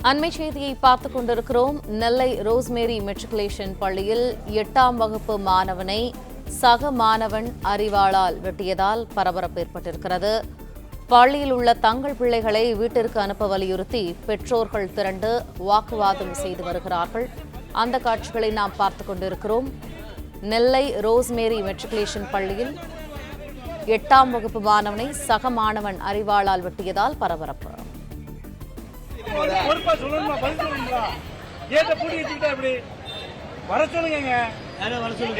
அண்மை செய்தியை பார்த்துக் கொண்டிருக்கிறோம். நெல்லை ரோஸ்மேரி மெட்ரிகுலேஷன் பள்ளியில் 8ஆம் வகுப்பு மாணவனை சக மாணவன் அரிவாளால் வெட்டியதால் பரபரப்பு ஏற்பட்டிருக்கிறது. பள்ளியில் உள்ள தங்கள் பிள்ளைகளை வீட்டிற்கு அனுப்ப வலியுறுத்தி பெற்றோர்கள் திரண்டு வாக்குவாதம் செய்து வருகிறார்கள். அந்த காட்சிகளை நாம் பார்த்துக் கொண்டிருக்கிறோம். நெல்லை ரோஸ்மேரி மெட்ரிகுலேஷன் பள்ளியில் 8ஆம் வகுப்பு மாணவனை சக மாணவன் அரிவாளால் வெட்டியதால் பரபரப்பு. பொறுப்பா சொல்லணுமா? பதில் சொல்லுங்களா? கேட்ட பூட்டி வச்சுக்கிட்டா எப்படி வர சொல்லுங்க.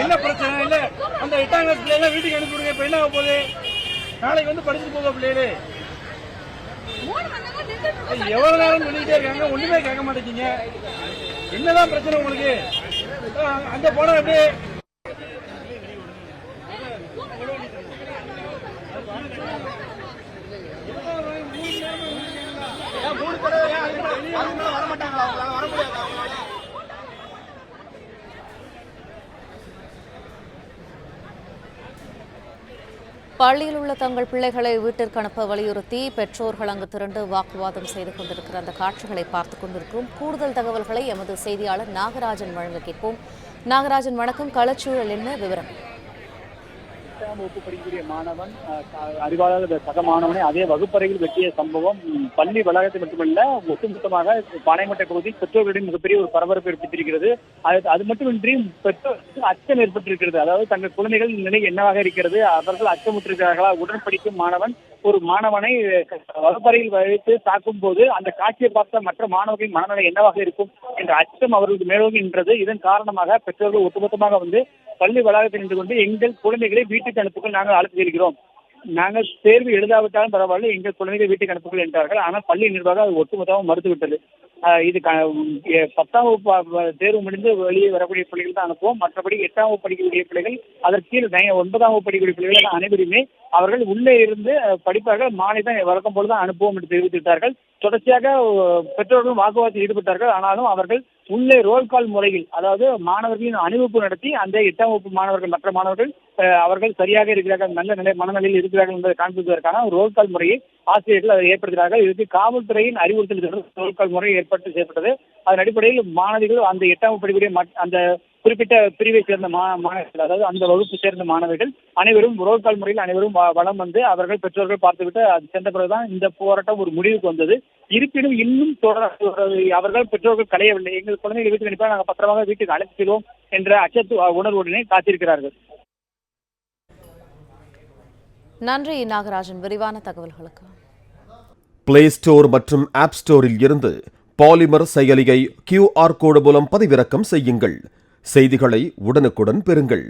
என்ன பிரச்சனை இல்ல? அந்த 8ஆம் கிளாஸ் பிள்ளைங்க வீட்டுக்கு அனுப்பிவிடுங்க. இப்ப என்ன ஆக போகுது? நாளைக்கு வந்து படிச்சுட்டு போக பிள்ளைகளே எவ்வளவு நேரம் சொல்லிக்கிட்டே இருக்காங்க, ஒண்ணுமே கேட்க மாட்டேங்க. என்னதான் பிரச்சனை உங்களுக்கு? அந்த போன எப்படி பள்ளியில் உள்ள தங்கள் பிள்ளைகளை வீட்டிற்கு அனுப்ப வலியுறுத்தி பெற்றோர்கள் அங்கு திரண்டு வாக்குவாதம் செய்து கொண்டிருக்கிற அந்த காட்சிகளை பார்த்துக் கொண்டிருக்கிறோம். கூடுதல் தகவல்களை எமது செய்தியாளர் நாகராஜன் வழங்க கேட்போம். நாகராஜன், வணக்கம். களச்சூழல் என்ன விவரம்? 8ஆம் வகுப்பு படிக்கக்கூடிய மாணவன் அறிவாளர் சக மாணவனை அதே வகுப்பறையில் வெட்டிய சம்பவம் பள்ளி வளாகத்தில் மட்டுமல்ல, ஒட்டுமொத்தமாக பாளையங்கோட்டை பகுதியில் பெற்றோர்களிடம் மிகப்பெரிய ஒரு பரபரப்பு ஏற்படுத்தியிருக்கிறது. அது மட்டுமின்றி பெற்றோருக்கு அச்சம் ஏற்பட்டிருக்கிறது. அதாவது தங்கள் குழந்தைகள் நிலை என்னவாக இருக்கிறது, அவர்கள் அச்சமுற்றிருக்கிறார்களா? உடன் படிக்கும் மாணவன் ஒரு மாணவனை வகுப்பறையில் வைத்து தாக்கும் போது அந்த காட்சியை பார்த்த மற்ற மாணவர்களின் மனநிலை என்னவாக இருக்கும் என்ற அச்சம் அவர்களுக்கு மேலோங்குகின்றது. இதன் காரணமாக பெற்றோர்கள் ஒட்டுமொத்தமாக வந்து பள்ளி வளாகத்தில் நின்று கொண்டு எங்கள் குழந்தைகளை வீட்டுக்கு அனுப்புகள் நாங்கள் அழைத்திருக்கிறோம், நாங்கள் தேர்வு எழுதாவிட்டாலும் பரவாயில்ல, எங்கள் குழந்தைகளை வீட்டுக்கு அனுப்புகள் என்றார்கள். ஆனால் பள்ளி நிர்வாகம் அது ஒட்டுமொத்தமாக மறுத்துவிட்டது. இது 10ஆம் வகுப்பு தேர்வு முடிந்து வெளியே வரக்கூடிய பிள்ளைகள் தான் அனுப்புவோம், மற்றபடி 8ஆம் வகுப்பு படிக்கக்கூடிய பிள்ளைகள் அதற்கு 9ஆம் வகுப்பு படிக்கக்கூடிய பிள்ளைகள் அனைவருமே அவர்கள் உள்ளே இருந்து படிப்பார்கள், மாலை தான் வழக்கம் போல தான் அனுப்புவோம் என்று தெரிவித்துவிட்டார்கள். தொடர்ச்சியாக பெற்றோர்கள் வாக்குவாதத்தில் ஈடுபட்டார்கள். ஆனாலும் அவர்கள் உள்ளே ரோல் கால் முறையில், அதாவது மாணவர்களின் அணிவகுப்பு நடத்தி அந்த 8ஆம் வகுப்பு மாணவர்கள் மற்ற மாணவர்கள் அவர்கள் சரியாக இருக்கிறார்கள், நல்ல மனநிலையில் இருக்கிறார்கள் என்பதை காண்பிப்பதற்கான ரோல் கால் முறையை ஆசிரியர்கள் அதை ஏற்படுத்தினார்கள். இதற்கு காவல்துறையின் அறிவுறுத்தல் ரோல் கால் முறை செய்யப்பட்டது. அதன் அடிப்படையில் மாணவிகள் அந்த 8ஆம் வகுப்பு படிக்கக்கூடிய அந்த குறிப்பிட்ட பிரிவை சேர்ந்த மாணவர்கள், அதாவது அந்த வகுப்பு சேர்ந்த மாணவர்கள் அனைவரும் ரோல் கால் முறையில் அனைவரும் வளம் வந்து அவர்கள் பெற்றோர்கள் பார்த்துவிட்டு அது சென்ற பிறகுதான் இந்த போராட்டம் ஒரு முடிவுக்கு வந்தது. இருப்பினும் இன்னும் அவர்கள் பெற்றோர்கள் களையவில்லை. எங்கள் குழந்தைகள் வீட்டுக்கு அனுப்ப நாங்கள் பத்திரமாக வீட்டுக்கு அழைத்து செல்வோம் என்ற அச்சத்து உணர்வுடனே காத்திருக்கிறார்கள். நன்றி நாகராஜன், விரிவான தகவல்களுக்கு. பிளே ஸ்டோர் மற்றும் ஆப் ஸ்டோரில் இருந்து பாலிமர் செயலியை QR கோடு மூலம் பதிவிறக்கம் செய்யுங்கள். செய்திகளை உடனுக்குடன் பெறுங்கள்.